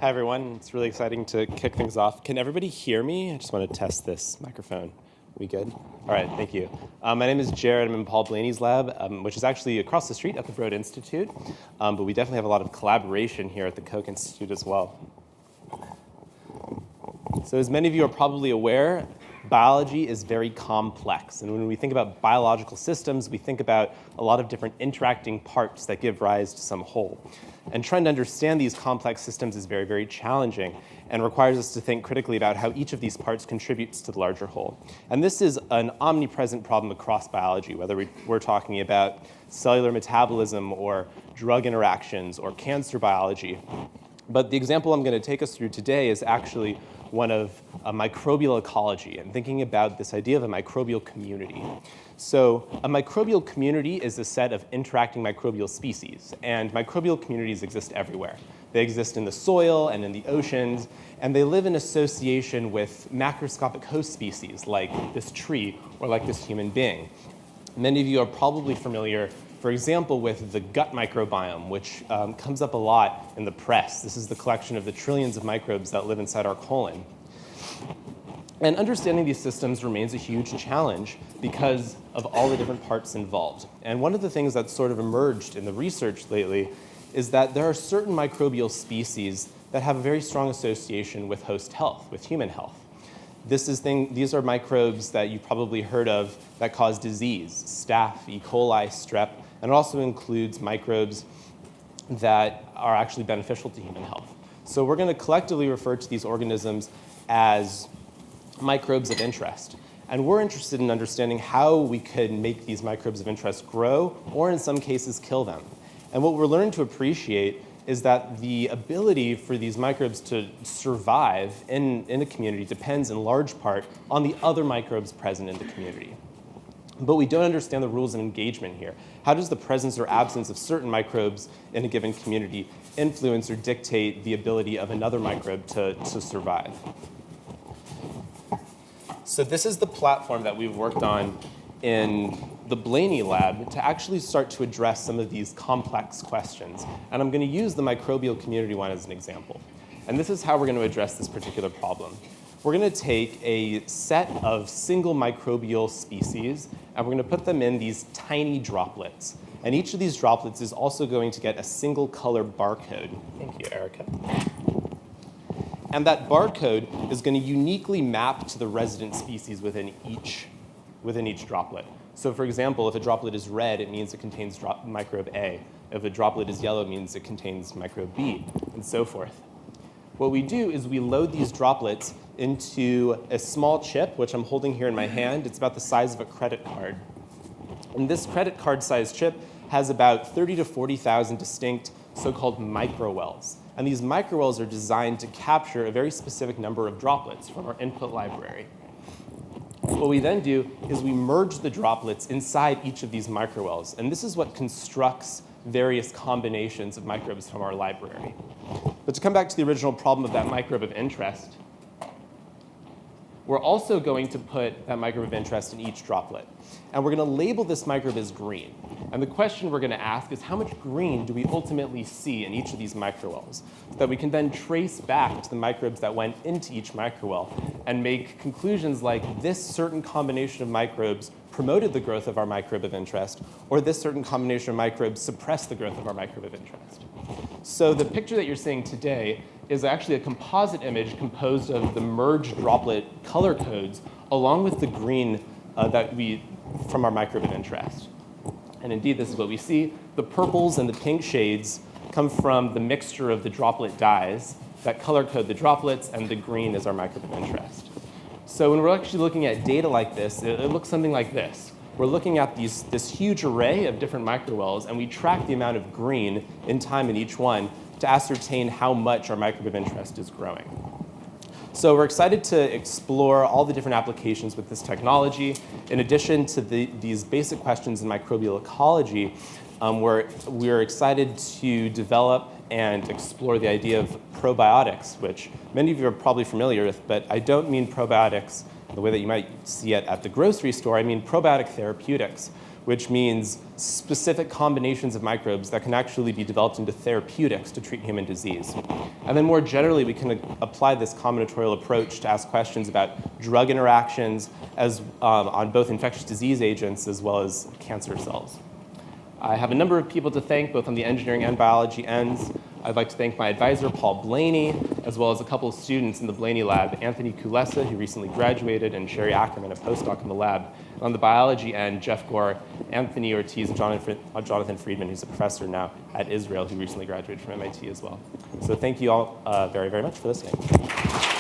Hi, everyone. It's really exciting to kick things off. Can everybody hear me? I just want to test this microphone. We good? All right, thank you. My name is Jared. I'm in Paul Blaney's lab, which is actually across the street at the Broad Institute. But we definitely have a lot of collaboration here at the Koch Institute as well. So as many of you are probably aware, biology is very complex. And when we think about biological systems, we think about a lot of different interacting parts that give rise to some whole. And trying to understand these complex systems is very, very challenging and requires us to think critically about how each of these parts contributes to the larger whole. And this is an omnipresent problem across biology, whether we're talking about cellular metabolism or drug interactions or cancer biology. But the example I'm going to take us through today is actually one of a microbial ecology and thinking about this idea of a microbial community. So a microbial community is a set of interacting microbial species, and microbial communities exist everywhere. They exist in the soil and in the oceans, and they live in association with macroscopic host species like this tree or like this human being. Many of you are probably familiar, for example, with the gut microbiome, which comes up a lot in the press. This is the collection of the trillions of microbes that live inside our colon. And understanding these systems remains a huge challenge because of all the different parts involved. And one of the things that's sort of emerged in the research lately is that there are certain microbial species that have a very strong association with host health, with human health. These are microbes that you've probably heard of that cause disease: staph, E. coli, strep, and it also includes microbes that are actually beneficial to human health. So we're going to collectively refer to these organisms as microbes of interest. And we're interested in understanding how we could make these microbes of interest grow, or in some cases, kill them. And what we're learning to appreciate is that the ability for these microbes to survive in a community depends in large part on the other microbes present in the community. But we don't understand the rules of engagement here. How does the presence or absence of certain microbes in a given community influence or dictate the ability of another microbe to survive? So this is the platform that we've worked on in the Blaney lab to actually start to address some of these complex questions. And I'm going to use the microbial community one as an example. And this is how we're going to address this particular problem. We're going to take a set of single microbial species, and we're going to put them in these tiny droplets. And each of these droplets is also going to get a single color barcode. Thank you, Erica. And that barcode is going to uniquely map to the resident species within each droplet. So for example, if a droplet is red, it means it contains microbe A. If a droplet is yellow, it means it contains microbe B, and so forth. What we do is we load these droplets into a small chip, which I'm holding here in my hand. It's about the size of a credit card. And this credit card-sized chip has about 30 to 40,000 distinct so-called microwells. And these microwells are designed to capture a very specific number of droplets from our input library. What we then do is we merge the droplets inside each of these microwells. And this is what constructs various combinations of microbes from our library. But to come back to the original problem of that microbe of interest, we're also going to put that microbe of interest in each droplet. And we're going to label this microbe as green. And the question we're going to ask is, how much green do we ultimately see in each of these microwells? So that we can then trace back to the microbes that went into each microwell and make conclusions like this certain combination of microbes promoted the growth of our microbe of interest, or this certain combination of microbes suppressed the growth of our microbe of interest. So the picture that you're seeing today is actually a composite image composed of the merged droplet color codes along with the green from our microbe of interest. And indeed, this is what we see. The purples and the pink shades come from the mixture of the droplet dyes that color code the droplets, and the green is our microbe of interest. So when we're actually looking at data like this, it looks something like this. We're looking at this huge array of different microwells, and we track the amount of green in time in each one to ascertain how much our microbe of interest is growing. So we're excited to explore all the different applications with this technology. In addition to these basic questions in microbial ecology, we're excited to develop and explore the idea of probiotics, which many of you are probably familiar with, but I don't mean probiotics the way that you might see it at the grocery store. I mean probiotic therapeutics, which means specific combinations of microbes that can actually be developed into therapeutics to treat human disease. And then more generally, we can apply this combinatorial approach to ask questions about drug interactions on both infectious disease agents as well as cancer cells. I have a number of people to thank, both on the engineering and biology ends. I'd like to thank my advisor, Paul Blaney, as well as a couple of students in the Blaney lab, Anthony Kulesa, who recently graduated, and Sherry Ackerman, a postdoc in the lab. And on the biology end, Jeff Gore, Anthony Ortiz, and Jonathan Friedman, who's a professor now at Israel, who recently graduated from MIT as well. So thank you all very, very much for listening.